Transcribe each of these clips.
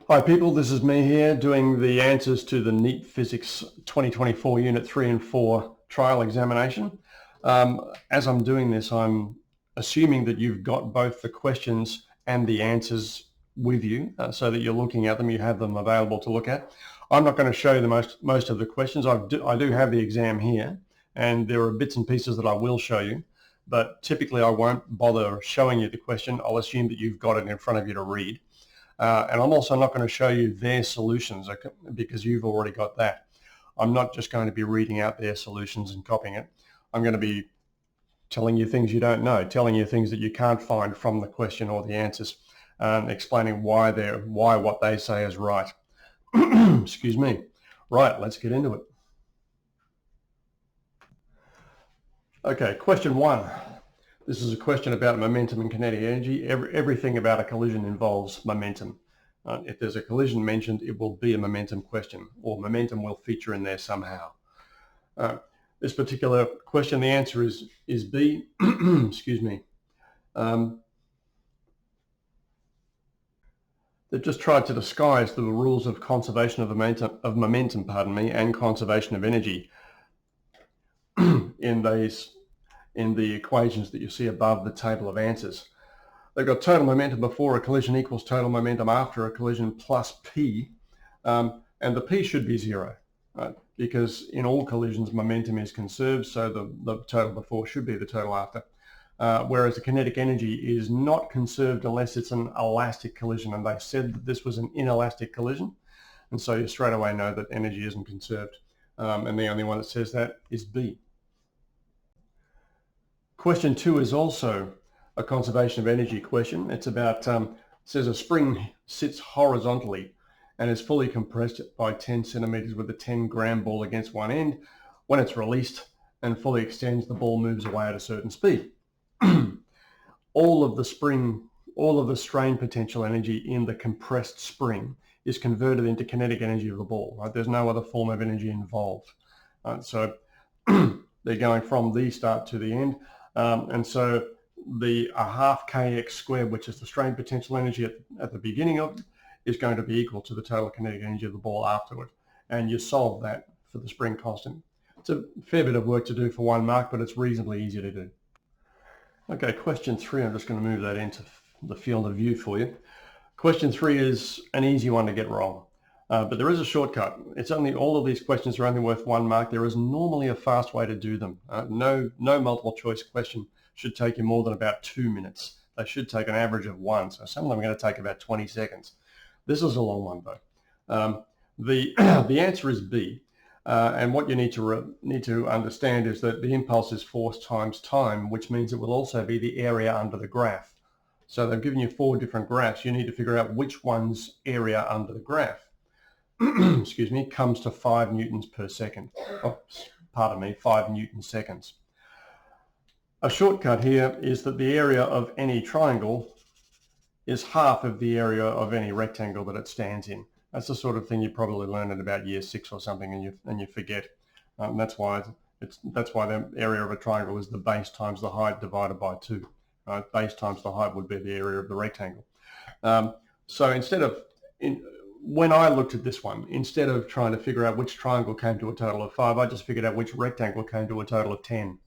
Hi people, this is me here doing the answers to the NEAP Physics 2024 Unit 3 and 4 trial examination. As I'm doing this, I'm assuming that you've got both the questions and the answers with you so that you're looking at them, you have them available to look at. I'm not going to show you most of the questions. I do have the exam here, and there are bits and pieces that I will show you, but typically I won't bother showing you the question. I'll assume that you've got it in front of you to read. And I'm also not going to show you their solutions because you've already got that. I'm not just going to be reading out their solutions and copying it. I'm going to be telling you things you don't know, telling you things that you can't find from the question or the answers, explaining why what they say is right. Excuse me. Right, let's get into it. Okay, question 1. This is a question about momentum and kinetic energy. Everything about a collision involves momentum. If there's a collision mentioned, it will be a momentum question, or momentum will feature in there somehow. This particular question, the answer is B. Excuse me. They've just tried to disguise the rules of conservation of momentum, and conservation of energy in the equations that you see above the table of answers. They've got total momentum before a collision equals total momentum after a collision plus P, and the P should be 0, right? Because in all collisions momentum is conserved, so the total before should be the total after. Whereas the kinetic energy is not conserved unless it's an elastic collision, and they said that this was an inelastic collision, and so you straight away know that energy isn't conserved, and the only one that says that is B. Question 2 is also a conservation of energy question. It's about, says a spring sits horizontally and is fully compressed by 10 centimeters with a 10-gram ball against one end. When it's released and fully extends, the ball moves away at a certain speed. All of the strain potential energy in the compressed spring is converted into kinetic energy of the ball, right? There's no other form of energy involved. So they're going from the start to the end. And so the half kx squared, which is the strain potential energy at the beginning of it, is going to be equal to the total kinetic energy of the ball afterward. And you solve that for the spring constant. It's a fair bit of work to do for 1 mark, but it's reasonably easy to do. Okay, question 3, I'm just going to move that into the field of view for you. Question 3 is an easy one to get wrong. But there is a shortcut. It's only, all of these questions are only worth 1 mark. There is normally a fast way to do them. No multiple choice question should take you more than about 2 minutes. They should take an average of 1. So some of them are going to take about 20 seconds. This is a long one though. The answer is B. And what you need to understand is that the impulse is force times time, which means it will also be the area under the graph. So they've given you 4 different graphs. You need to figure out which one's area under the graph excuse me, comes to 5 newtons per second. Oh, pardon me, 5 newton seconds. A shortcut here is that the area of any triangle is half of the area of any rectangle that it stands in. That's the sort of thing you probably learn at about year 6 or something, and you forget. That's why the area of a triangle is the base times the height divided by 2. Base times the height would be the area of the rectangle. So when I looked at this one, instead of trying to figure out which triangle came to a total of 5, I just figured out which rectangle came to a total of 10.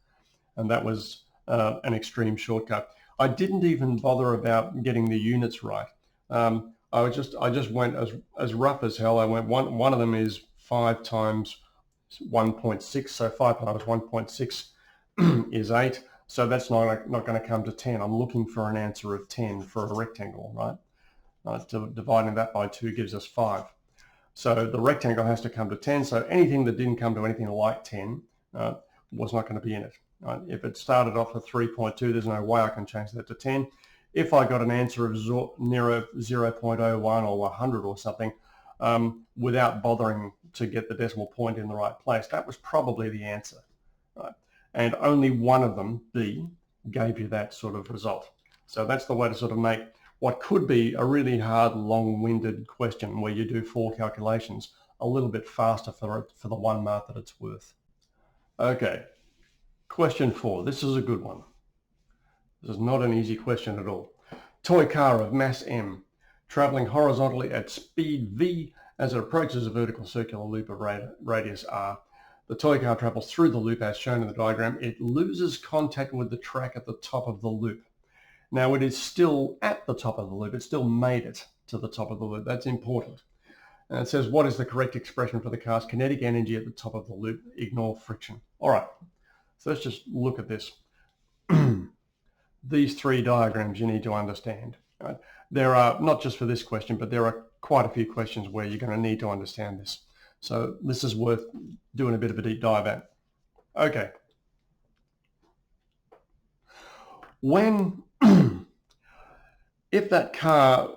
And that was an extreme shortcut. I didn't even bother about getting the units right. I just went as rough as hell. I went, one of them is 5 times 1.6, so 5 times 1.6 is 8. So that's not going to come to 10. I'm looking for an answer of 10 for a rectangle, right? Dividing that by 2 gives us 5. So the rectangle has to come to 10. So anything that didn't come to anything like 10 was not going to be in it. Right? If it started off at 3.2, there's no way I can change that to 10. If I got an answer of near 0.01 or 100 or something, without bothering to get the decimal point in the right place, that was probably the answer. Right? And only one of them, B, gave you that sort of result. So that's the way to sort of make what could be a really hard, long-winded question where you do 4 calculations a little bit faster for the 1 mark that it's worth. Okay, question 4. This is a good one. This is not an easy question at all. Toy car of mass M traveling horizontally at speed v as it approaches a vertical circular loop of radius r. The toy car travels through the loop as shown in the diagram. It loses contact with the track at the top of the loop. Now it is still at the top of the loop. It still made it to the top of the loop. That's important. And it says, what is the correct expression for the car's kinetic energy at the top of the loop? Ignore friction. All right, so let's just look at this. These three diagrams you need to understand. Right? There are, not just for this question, but there are quite a few questions where you're going to need to understand this. So this is worth doing a bit of a deep dive at. Okay. When, if that car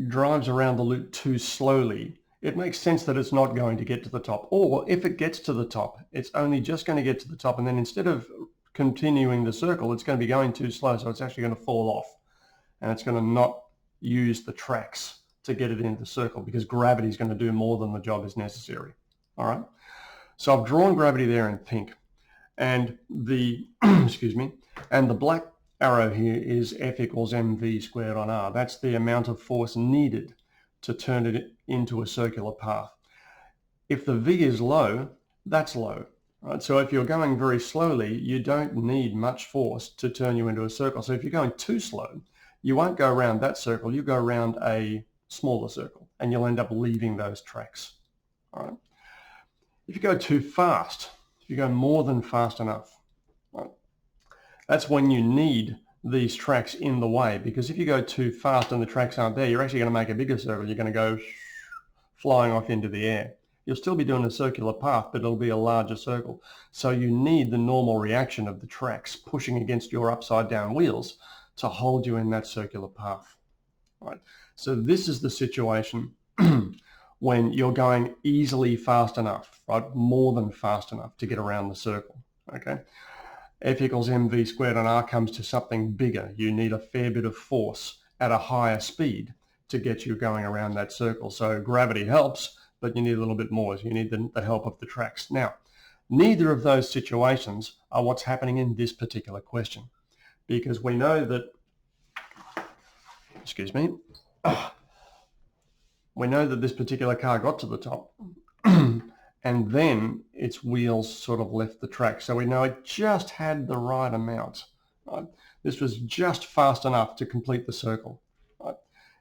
drives around the loop too slowly, it makes sense that it's not going to get to the top. Or if it gets to the top, it's only just going to get to the top, and then instead of continuing the circle, it's going to be going too slow, so it's actually going to fall off, and it's going to not use the tracks to get it into the circle because gravity is going to do more than the job is necessary. All right, so I've drawn gravity there in pink, and the excuse me, and the black arrow here is F equals mv squared on r. That's the amount of force needed to turn it into a circular path. If the v is low, that's low. Right? So if you're going very slowly, you don't need much force to turn you into a circle. So if you're going too slow, you won't go around that circle, you go around a smaller circle, and you'll end up leaving those tracks. All right? If you go too fast, if you go more than fast enough, right, that's when you need these tracks in the way, because if you go too fast and the tracks aren't there, you're actually going to make a bigger circle. You're going to go flying off into the air. You'll still be doing a circular path, but it'll be a larger circle. So you need the normal reaction of the tracks pushing against your upside down wheels to hold you in that circular path. Right? So this is the situation when you're going easily fast enough, right? More than fast enough to get around the circle. Okay. F equals mv squared on r comes to something bigger. You need a fair bit of force at a higher speed to get you going around that circle. So gravity helps, but you need a little bit more. So you need the help of the tracks. Now, neither of those situations are what's happening in this particular question, because we know that, excuse me, we know that this particular car got to the top and then its wheels sort of left the track. So we know it just had the right amount. Right? This was just fast enough to complete the circle. Right?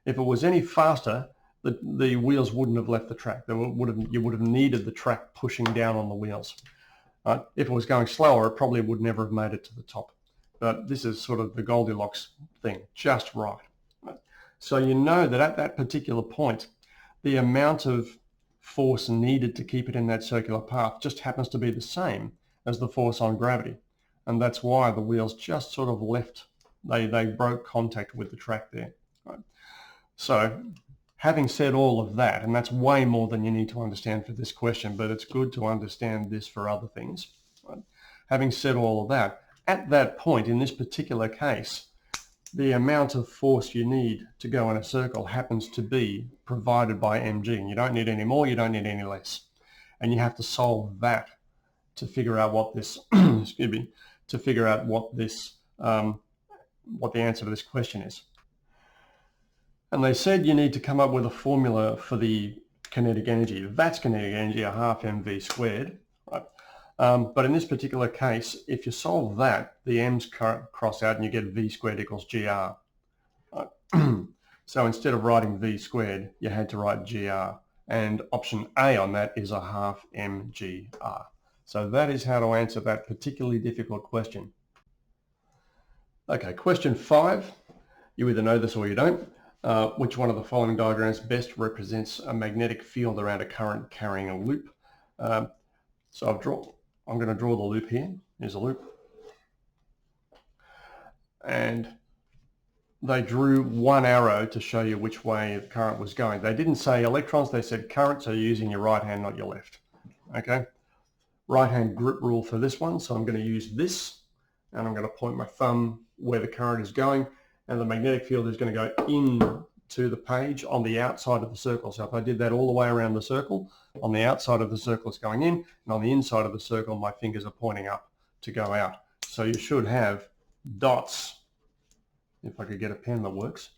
If it was any faster, the wheels wouldn't have left the track. You would have needed the track pushing down on the wheels. Right? If it was going slower, it probably would never have made it to the top. But this is sort of the Goldilocks thing, just right. Right? So you know that at that particular point, the amount of force needed to keep it in that circular path just happens to be the same as the force on gravity. And that's why the wheels just sort of left, they broke contact with the track there. Right? So having said all of that, and that's way more than you need to understand for this question, but it's good to understand this for other things. Right? Having said all of that, at that point in this particular case, the amount of force you need to go in a circle happens to be provided by mg. And you don't need any more, you don't need any less. And you have to solve that to figure out what this, excuse me, to figure out what this, what the answer to this question is. And they said you need to come up with a formula for the kinetic energy. That's kinetic energy, a half mv squared, right? But in this particular case, if you solve that, the m's cross out and you get v squared equals gr. Right? So instead of writing v squared, you had to write gr. And option A on that is a half mgr. So that is how to answer that particularly difficult question. Okay, question 5. You either know this or you don't. Which one of the following diagrams best represents a magnetic field around a current carrying a loop? So I'm going to draw the loop here. Here's a loop. And they drew one arrow to show you which way the current was going. They didn't say electrons, they said current, so you're using your right hand, not your left. Okay? Right hand grip rule for this one, so I'm going to use this, and I'm going to point my thumb where the current is going, and the magnetic field is going to go into the page on the outside of the circle. So if I did that all the way around the circle, on the outside of the circle it's going in, and on the inside of the circle my fingers are pointing up to go out. So you should have dots, if I could get a pen that works,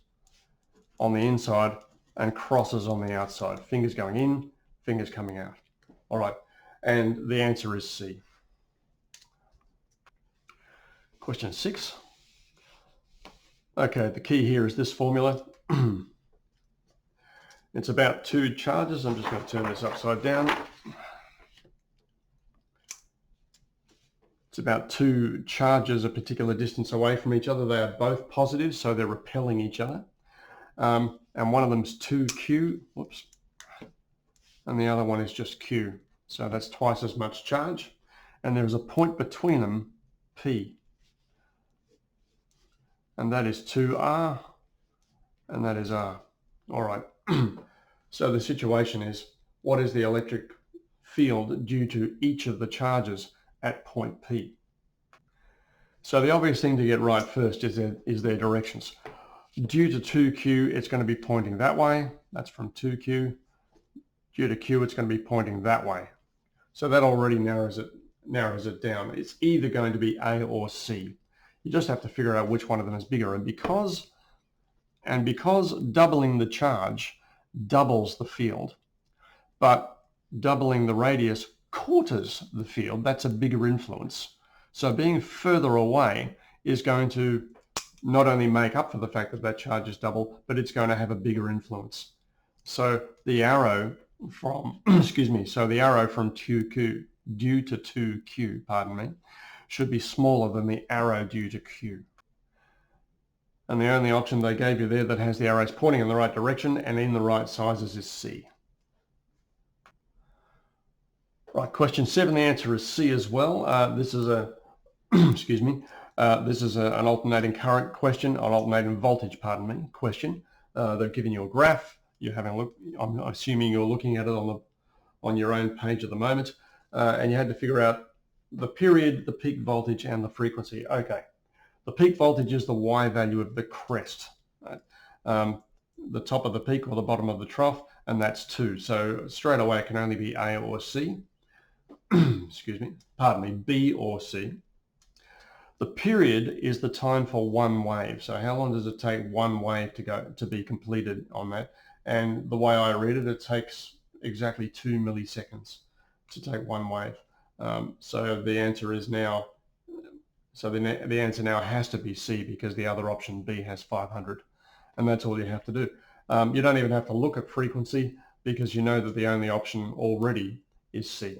on the inside and crosses on the outside. Fingers going in, fingers coming out. All right, and the answer is C. Question 6. Okay, the key here is this formula. It's about two charges. I'm just going to turn this upside down. It's about two charges a particular distance away from each other. They are both positive, so they're repelling each other. And one of them is 2Q, whoops, and the other one is just Q. So that's twice as much charge. And there's a point between them, P. And that is 2R, and that is R. All right. So the situation is, what is the electric field due to each of the charges at point P? So the obvious thing to get right first is their directions. Due to 2Q, it's going to be pointing that way. That's from 2Q. Due to Q, it's going to be pointing that way. So that already narrows it down. It's either going to be A or C. You just have to figure out which one of them is bigger. And because doubling the charge doubles the field, but doubling the radius quarters the field, that's a bigger influence. So being further away is going to not only make up for the fact that that charge is double, but it's going to have a bigger influence. So the arrow from, so the arrow from 2Q, due to 2Q, pardon me, should be smaller than the arrow due to Q. And the only option they gave you there that has the arrows pointing in the right direction and in the right sizes is C. Right, question 7, the answer is C as well. This is a, this is an alternating current question, an alternating voltage, pardon me, question. They've given you a graph. You're having a look. I'm assuming you're looking at it on your own page at the moment, and you had to figure out the period, the peak voltage, and the frequency. Okay, the peak voltage is the Y value of the crest, right? The top of the peak or the bottom of the trough, and that's 2. So straight away it can only be A or C. B or C. The period is the time for one wave. So how long does it take one wave to be completed on that? And the way I read it, it takes exactly 2 milliseconds to take one wave. So the answer is now, the answer now has to be C, because the other option B has 500. And that's all you have to do. You don't even have to look at frequency, because you know that the only option already is C.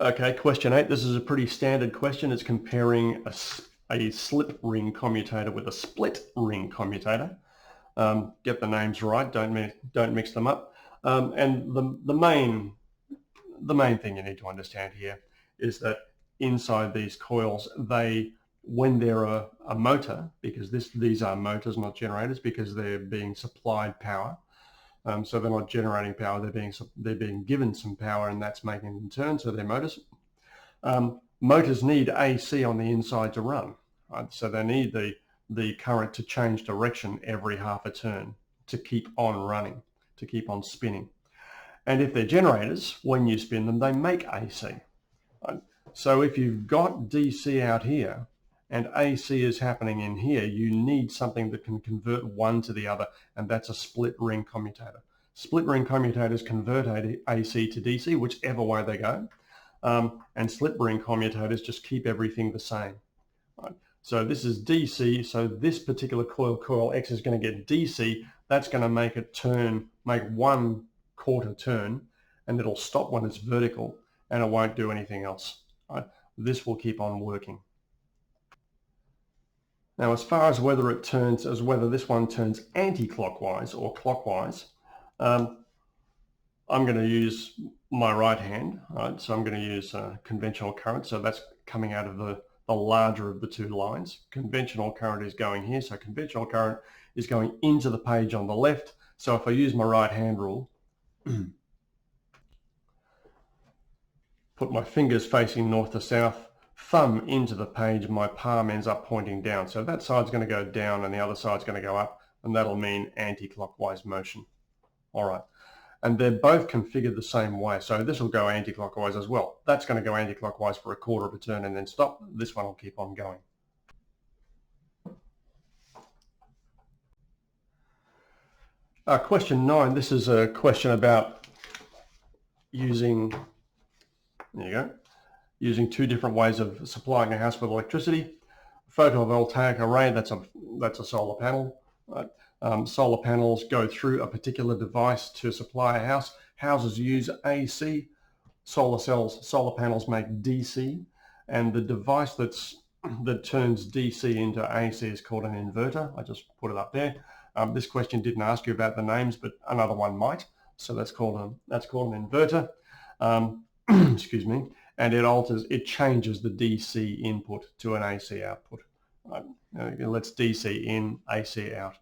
Okay, question 8. This is a pretty standard question. It's comparing a slip ring commutator with a split ring commutator. Get the names right. Don't mix them up. And the main thing you need to understand here is that inside these coils, when they're a motor, because these are motors, not generators, because they're being supplied power. So they're not generating power, they're being given some power, and that's making them turn, so they're motors. Motors need AC on the inside to run, right? So they need the current to change direction every half a turn to keep on running, to keep on spinning. And if they're generators, when you spin them, they make AC. Right? So if you've got DC out here, and AC is happening in here, you need something that can convert one to the other, and that's a split ring commutator. Split ring commutators convert AC to DC, whichever way they go, and split ring commutators just keep everything the same. Right? So this is DC, so this particular coil X is going to get DC. That's going to make it make 1 quarter turn, and it'll stop when it's vertical, and it won't do anything else. Right? This will keep on working. Now, as far as whether this one turns anti-clockwise or clockwise, I'm going to use my right hand, right? So I'm going to use conventional current. So that's coming out of the larger of the two lines. Conventional current is going here. So conventional current is going into the page on the left. So if I use my right hand rule, put my fingers facing north to south, thumb into the page, my palm ends up pointing down. So that side's going to go down and the other side's going to go up, and that'll mean anti-clockwise motion. All right. And they're both configured the same way. So this will go anti-clockwise as well. That's going to go anti-clockwise for a quarter of a turn and then stop. This one will keep on going. Question 9, this is a question about using, there you go, using two different ways of supplying a house with electricity. Photovoltaic array, that's a solar panel. Right? Solar panels go through a particular device to supply a house. Houses use AC. Solar panels make DC, and the device that turns DC into AC is called an inverter. I just put it up there. This question didn't ask you about the names, but another one might. So that's called an inverter. Excuse me. And it changes the DC input to an AC output. Right? It lets DC in, AC out.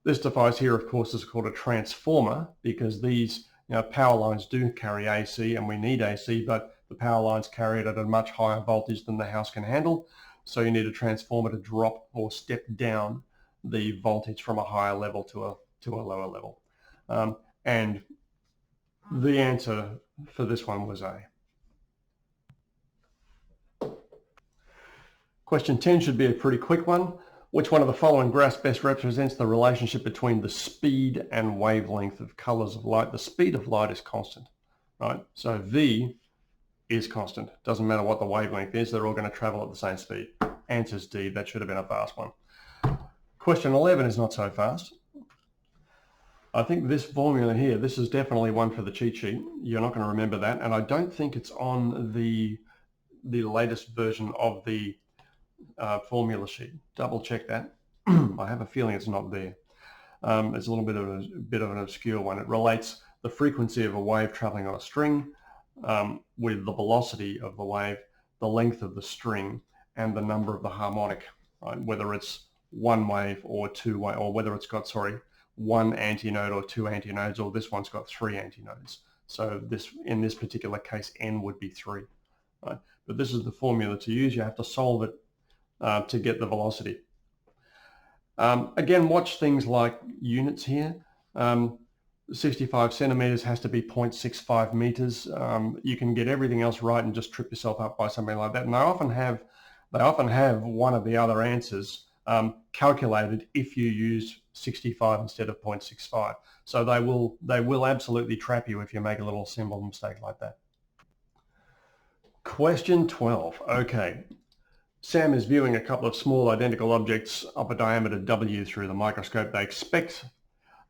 This device here, of course, is called a transformer, because these power lines do carry AC, and we need AC, but the power lines carry it at a much higher voltage than the house can handle. So you need a transformer to drop or step down the voltage from a higher level to a lower level. And the answer for this one was A. Question 10 should be a pretty quick one. Which one of the following graphs best represents the relationship between the speed and wavelength of colors of light? The speed of light is constant, right? So V is constant. Doesn't matter what the wavelength is, they're all going to travel at the same speed. Answer's D. That should have been a fast one. Question 11 is not so fast. I think this formula here, this is definitely one for the cheat sheet. You're not going to remember that, and I don't think it's on the latest version of the formula sheet. Double check that. I have a feeling it's not there. It's a little bit of an obscure one. It relates the frequency of a wave traveling on a string with the velocity of the wave, the length of the string, and the number of the harmonic, right? Whether it's one wave or two wave, or whether it's got, one antinode or two antinodes, or this one's got three antinodes. So in this particular case, N would be 3. Right? But this is the formula to use. You have to solve it to get the velocity. Again, watch things like units here. 65 centimeters has to be 0.65 meters. You can get everything else right and just trip yourself up by something like that. And they often have one of the other answers calculated if you use 65 instead of 0.65. So they will absolutely trap you if you make a little symbol mistake like that. Question 12. Okay. Sam is viewing a couple of small identical objects of a diameter W through the microscope. They expect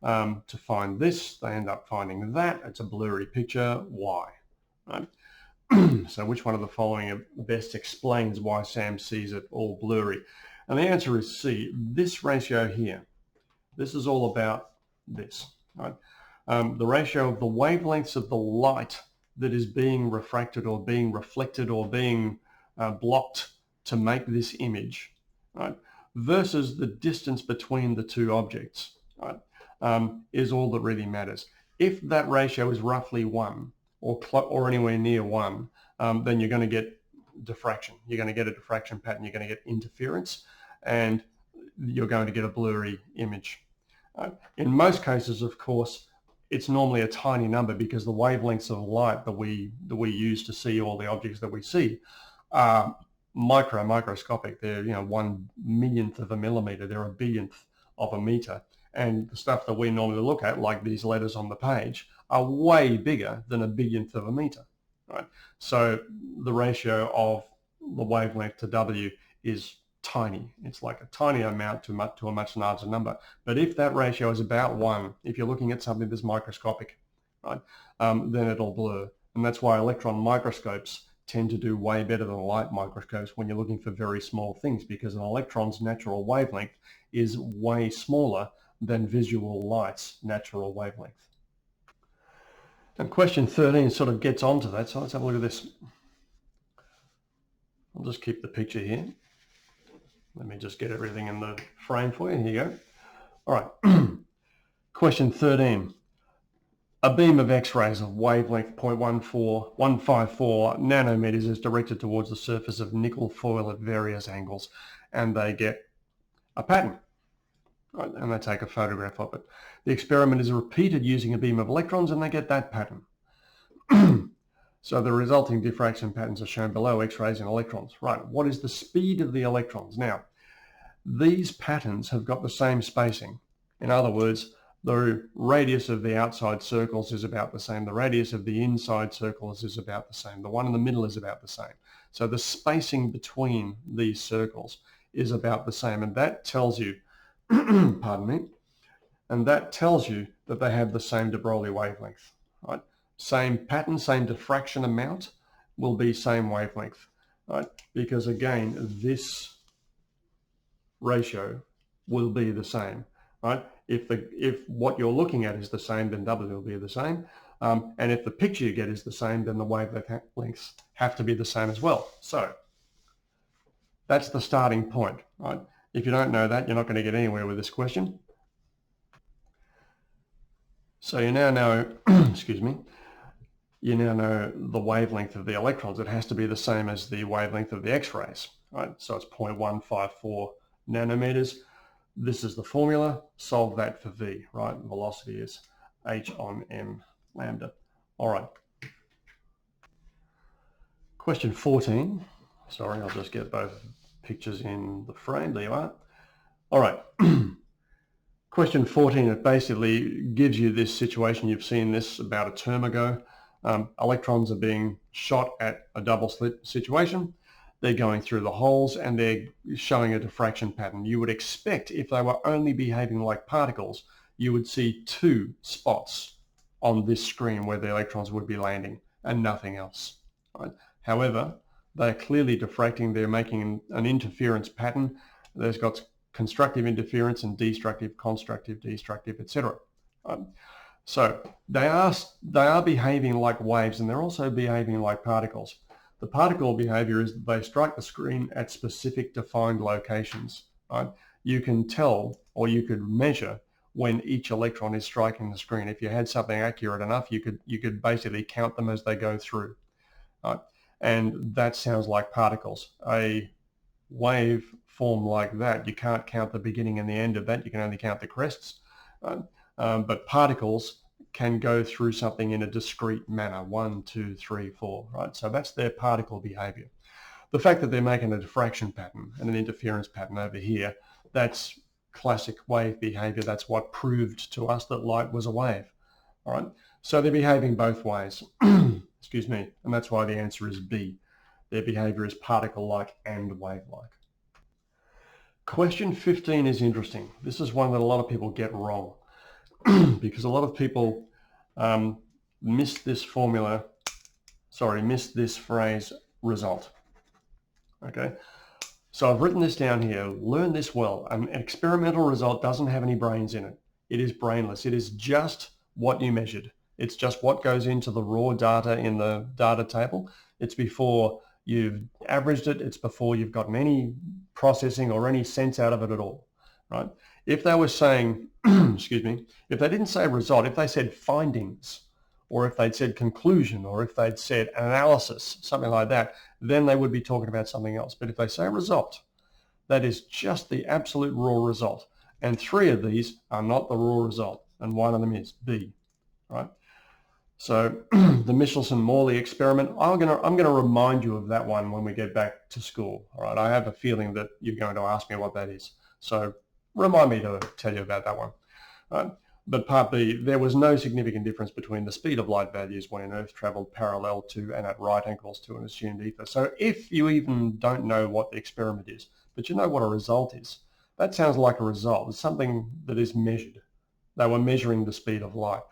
to find this. They end up finding that. It's a blurry picture. Why? Right? So which one of the following best explains why Sam sees it all blurry? And the answer is C. This ratio here. This is all about this. Right? The ratio of the wavelengths of the light that is being refracted or being reflected or being blocked to make this image, right, versus the distance between the two objects, right, is all that really matters. If that ratio is roughly 1 or anywhere near 1, then you're going to get diffraction. You're going to get a diffraction pattern. You're going to get interference, and you're going to get a blurry image. In most cases, of course, it's normally a tiny number, because the wavelengths of light that we use to see all the objects that we see are microscopic. They're 1/millionth of a millimeter. They're a billionth of a meter. And the stuff that we normally look at, like these letters on the page, are way bigger than a billionth of a meter. Right? So the ratio of the wavelength to W is tiny. It's like a tiny amount to a much larger number. But if that ratio is about 1, if you're looking at something that's microscopic, right, then it'll blur. And that's why electron microscopes tend to do way better than light microscopes when you're looking for very small things, because an electron's natural wavelength is way smaller than visual light's natural wavelength. And question 13 sort of gets onto that, so let's have a look at this. I'll just keep the picture here. Let me just get everything in the frame for you. Here you go. All right. Question 13. A beam of X-rays of wavelength 0.154 nanometers is directed towards the surface of nickel foil at various angles, and they get a pattern. Right, and they take a photograph of it. The experiment is repeated using a beam of electrons, and they get that pattern. So the resulting diffraction patterns are shown below: X-rays and electrons. Right, what is the speed of the electrons? Now, these patterns have got the same spacing. In other words, The radius of the outside circles is about the same. The radius of the inside circles is about the same. The one in the middle is about the same. So the spacing between these circles is about the same. And that tells you, pardon me, and that tells you that they have the same de Broglie wavelength, right? Same pattern, same diffraction amount will be same wavelength, right? Because again, this ratio will be the same, right? If what you're looking at is the same, then W will be the same. And if the picture you get is the same, then the wavelengths have to be the same as well. So that's the starting point, right? If you don't know that, you're not going to get anywhere with this question. So you now know, excuse me, you now know the wavelength of the electrons. It has to be the same as the wavelength of the X-rays, right? So it's 0.154 nanometers. This is the formula. Solve that for V, right? Velocity is h on m lambda. All right. Question 14. Sorry, I'll just get both pictures in the frame. There you are. All right. Question 14, it basically gives you this situation. You've seen this about a term ago. Electrons are being shot at a double slit situation. They're going through the holes and they're showing a diffraction pattern. You would expect if they were only behaving like particles, you would see two spots on this screen where the electrons would be landing and nothing else. Right? However, they're clearly diffracting. They're making an interference pattern. There's got constructive interference and destructive, constructive, destructive, etc. So they are behaving like waves, and they're also behaving like particles. The particle behavior is that they strike the screen at specific defined locations. Right? You can tell, or you could measure when each electron is striking the screen. If you had something accurate enough, you could basically count them as they go through. Right? And that sounds like particles. A wave form like that, you can't count the beginning and the end of that. You can only count the crests. But particles can go through something in a discrete manner, 1, 2, 3, 4, right? So that's their particle behavior. The fact that they're making a diffraction pattern and an interference pattern over here, that's classic wave behavior. That's what proved to us that light was a wave, all right? So they're behaving both ways, excuse me, and that's why the answer is B. Their behavior is particle-like and wave-like. Question 15 is interesting. This is one that a lot of people get wrong because a lot of people miss this phrase result. Okay, so I've written this down here. Learn this well. An experimental result doesn't have any brains in it. It is brainless. It is just what you measured. It's just what goes into the raw data in the data table. It's before you've averaged it. It's before you've gotten any processing or any sense out of it at all, right? If they were saying, excuse me, if they didn't say result, if they said findings, or if they'd said conclusion, or if they'd said analysis, something like that, then they would be talking about something else. But if they say result, that is just the absolute raw result. And 3 of these are not the raw result, and one of them is B, right? So the Michelson-Morley experiment, I'm going to remind you of that one when we get back to school. All right, I have a feeling that you're going to ask me what that is. So remind me to tell you about that one. But part B, there was no significant difference between the speed of light values when Earth traveled parallel to and at right angles to an assumed ether. So if you even don't know what the experiment is, but you know what a result is, that sounds like a result. It's something that is measured. They were measuring the speed of light.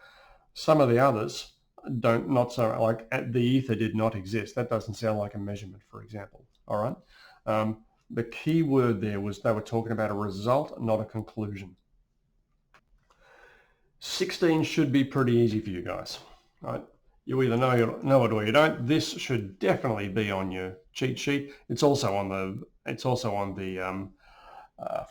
Some of the others not so, like the ether did not exist. That doesn't sound like a measurement, for example. All right. The key word there was they were talking about a result, not a conclusion. 16 should be pretty easy for you guys, right? You either know it or you don't. This should definitely be on your cheat sheet. It's also on the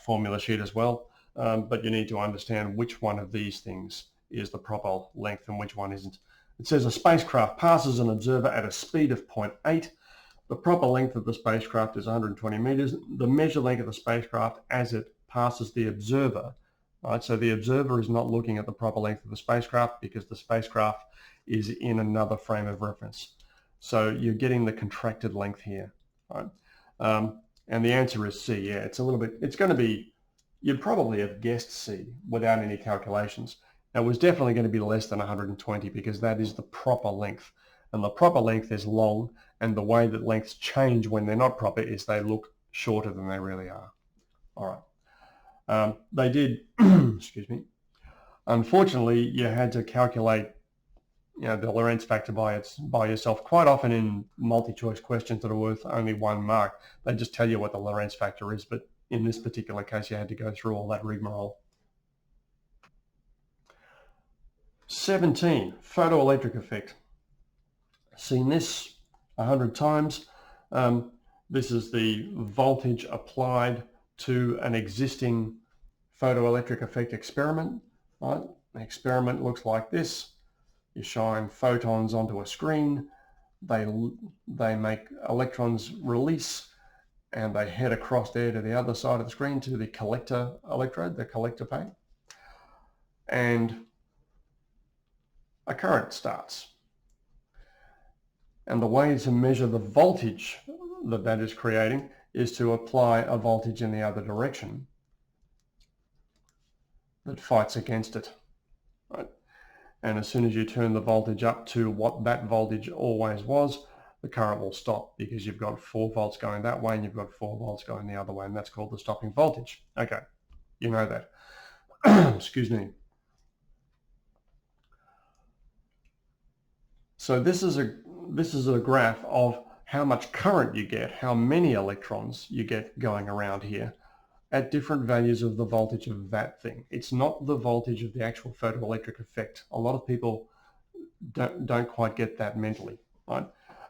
formula sheet as well. But you need to understand which one of these things is the proper length and which one isn't. It says a spacecraft passes an observer at a speed of 0.8. The proper length of the spacecraft is 120 meters. The measured length of the spacecraft as it passes the observer, right? So the observer is not looking at the proper length of the spacecraft because the spacecraft is in another frame of reference. So you're getting the contracted length here, right? And the answer is C. Yeah, it's going to be, you'd probably have guessed C without any calculations. Now, it was definitely going to be less than 120 because that is the proper length. And the proper length is long, and the way that lengths change when they're not proper is they look shorter than they really are. All right. They did, excuse me, unfortunately, you had to calculate the Lorentz factor by yourself. Quite often in multi-choice questions that are worth only 1 mark, they just tell you what the Lorentz factor is, but in this particular case, you had to go through all that rigmarole. 17, photoelectric effect. Seen this 100 times. This is the voltage applied to an existing photoelectric effect experiment. Right? The experiment looks like this. You shine photons onto a screen, they make electrons release, and they head across there to the other side of the screen to the collector electrode, the collector plate, and a current starts. And the way to measure the voltage that is creating is to apply a voltage in the other direction that fights against it. Right? And as soon as you turn the voltage up to what that voltage always was, the current will stop because you've got 4 volts going that way and you've got 4 volts going the other way, and that's called the stopping voltage. Okay, you know that. Excuse me. So this is a graph of how much current you get, how many electrons you get going around here at different values of the voltage of that thing. It's not the voltage of the actual photoelectric effect. A lot of people don't quite get that mentally, right?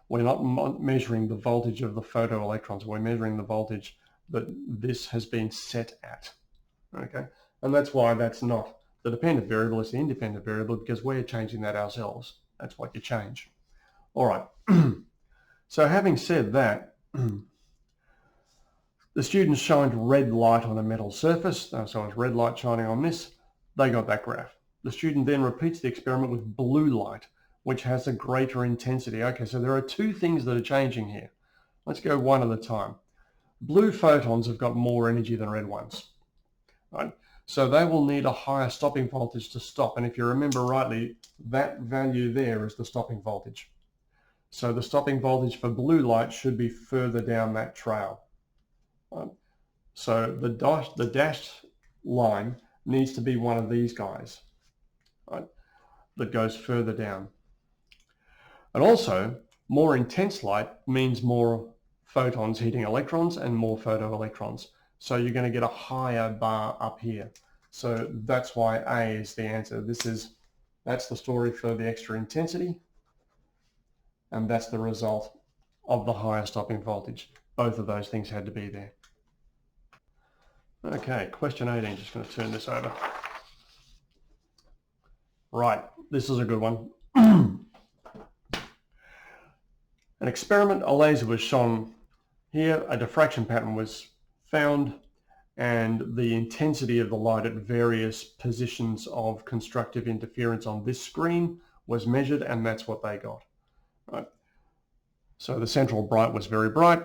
We're not measuring the voltage of the photoelectrons. We're measuring the voltage that this has been set at, okay? And that's why that's not the dependent variable, it's the independent variable, because we're changing that ourselves. That's what you change. All right. So having said that, the students shined red light on a metal surface, so it's red light shining on this. They got that graph. The student then repeats the experiment with blue light, which has a greater intensity. Okay, so there are 2 things that are changing here. Let's go one at a time. Blue photons have got more energy than red ones, right? So they will need a higher stopping voltage to stop. And if you remember rightly, that value there is the stopping voltage. So the stopping voltage for blue light should be further down that trail. Right? So the dashed line needs to be one of these guys, right, that goes further down. And also, more intense light means more photons hitting electrons and more photoelectrons. So you're going to get a higher bar up here. So that's why A is the answer. That's the story for the extra intensity, and that's the result of the higher stopping voltage. Both of those things had to be there. Okay, question 18, just going to turn this over. Right, this is a good one. An experiment, a laser was shone here, a diffraction pattern was found, and the intensity of the light at various positions of constructive interference on this screen was measured, and that's what they got. Right. So the central bright was very bright,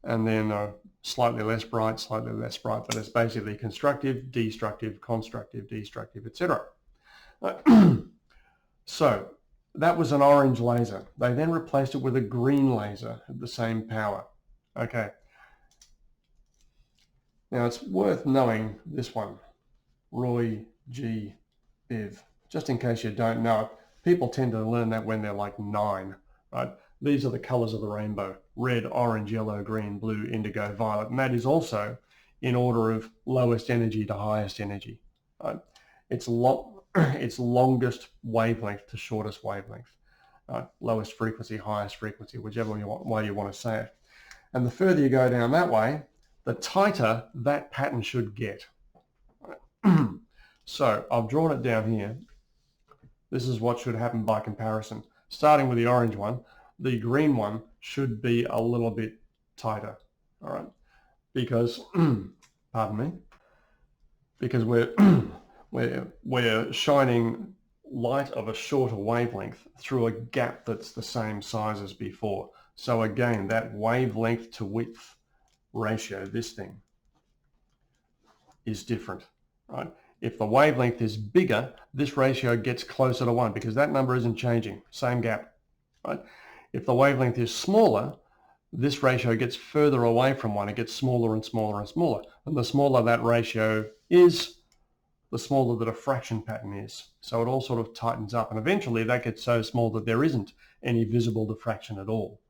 and then slightly less bright, but it's basically constructive, destructive, constructive, destructive, etc. So that was an orange laser. They then replaced it with a green laser at the same power. Okay. Now it's worth knowing this one, Roy G. Biv. Just in case you don't know it, people tend to learn that when they're like 9, right? These are the colors of the rainbow: red, orange, yellow, green, blue, indigo, violet. And that is also in order of lowest energy to highest energy, right? It's longest wavelength to shortest wavelength, lowest frequency, highest frequency, whichever way you want to say it. And the further you go down that way, the tighter that pattern should get. So I've drawn it down here. This is what should happen by comparison. Starting with the orange one, the green one should be a little bit tighter, all right? Because, pardon me, because we're shining light of a shorter wavelength through a gap that's the same size as before. So again, that wavelength to width ratio, this thing, is different, right? If the wavelength is bigger, this ratio gets closer to 1 because that number isn't changing, same gap. Right? If the wavelength is smaller, this ratio gets further away from 1. It gets smaller and smaller and smaller. And the smaller that ratio is, the smaller the diffraction pattern is. So it all sort of tightens up, and eventually that gets so small that there isn't any visible diffraction at all,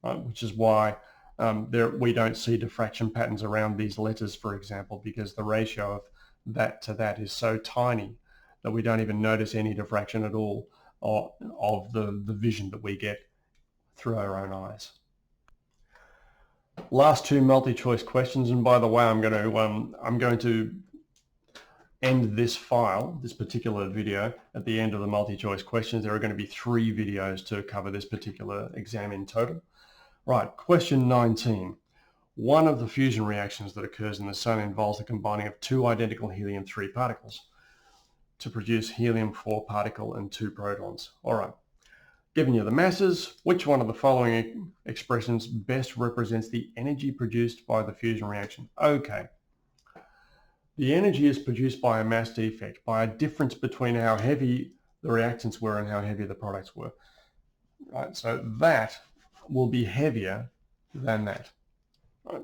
right? Which is why we don't see diffraction patterns around these letters, for example, because the ratio of that to that is so tiny that we don't even notice any diffraction at all of the vision that we get through our own eyes. Last two multi-choice questions, and by the way, I'm going to end this file, this particular video, at the end of the multi-choice questions. There are going to be 3 videos to cover this particular exam in total. Right, question 19. One of the fusion reactions that occurs in the sun involves the combining of 2 identical helium-3 particles to produce helium-4 particle and 2 protons. All right, given you the masses, which one of the following expressions best represents the energy produced by the fusion reaction? Okay. The energy is produced by a mass defect, by a difference between how heavy the reactants were and how heavy the products were. Right, so that will be heavier than that. Right.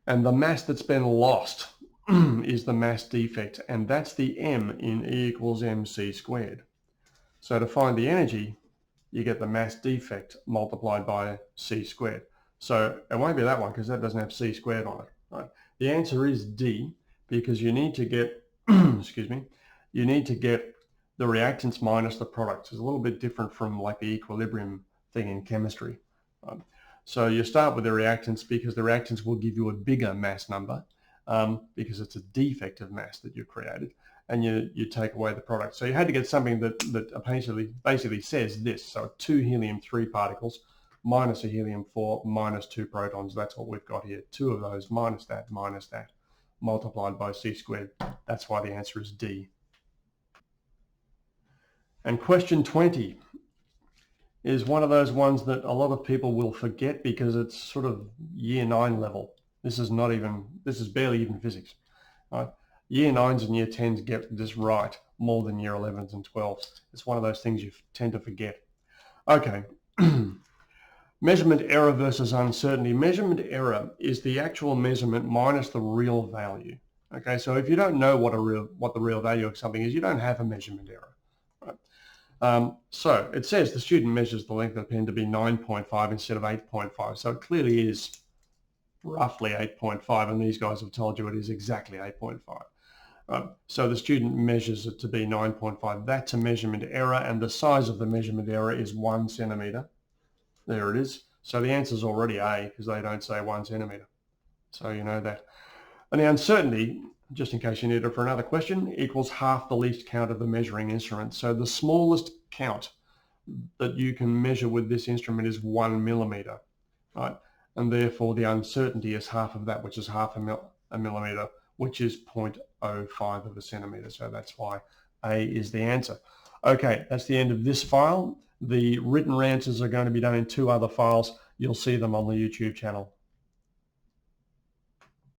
And the mass that's been lost is the mass defect, and that's the m in E equals mc squared. So to find the energy, you get the mass defect multiplied by c squared. So it won't be that one because that doesn't have c squared on it. Right? The answer is D, because you need to get, excuse me, you need to get the reactants minus the products. It's a little bit different from like the equilibrium thing in chemistry. So you start with the reactants because the reactants will give you a bigger mass number because it's a defect of mass that you've created, and you take away the product. So you had to get something that basically says this. So 2 helium-3 particles minus a helium-4 minus 2 protons. That's what we've got here. 2 of those minus that, multiplied by c squared. That's why the answer is D. And question 20 is one of those ones that a lot of people will forget because it's sort of year 9 level. This is barely even physics. Right? Year 9s and year 10s get this right more than year 11s and 12s. It's one of those things you tend to forget. Okay. Measurement error versus uncertainty. Measurement error is the actual measurement minus the real value. Okay, so if you don't know what the real value of something is, you don't have a measurement error. Right? So it says the student measures the length of the pen to be 9.5 instead of 8.5. So it clearly is roughly 8.5, and these guys have told you it is exactly 8.5. So the student measures it to be 9.5. That's a measurement error, and the size of the measurement error is 1 centimeter. There it is. So the answer is already A because they don't say 1 centimeter. So you know that. And the uncertainty, just in case you need it for another question, equals half the least count of the measuring instrument. So the smallest count that you can measure with this instrument is 1 millimeter, right? And therefore the uncertainty is half of that, which is half a millimeter, which is 0.05 of a centimeter. So that's why A is the answer. Okay, that's the end of this file. The written answers are going to be done in 2 other files. You'll see them on the YouTube channel.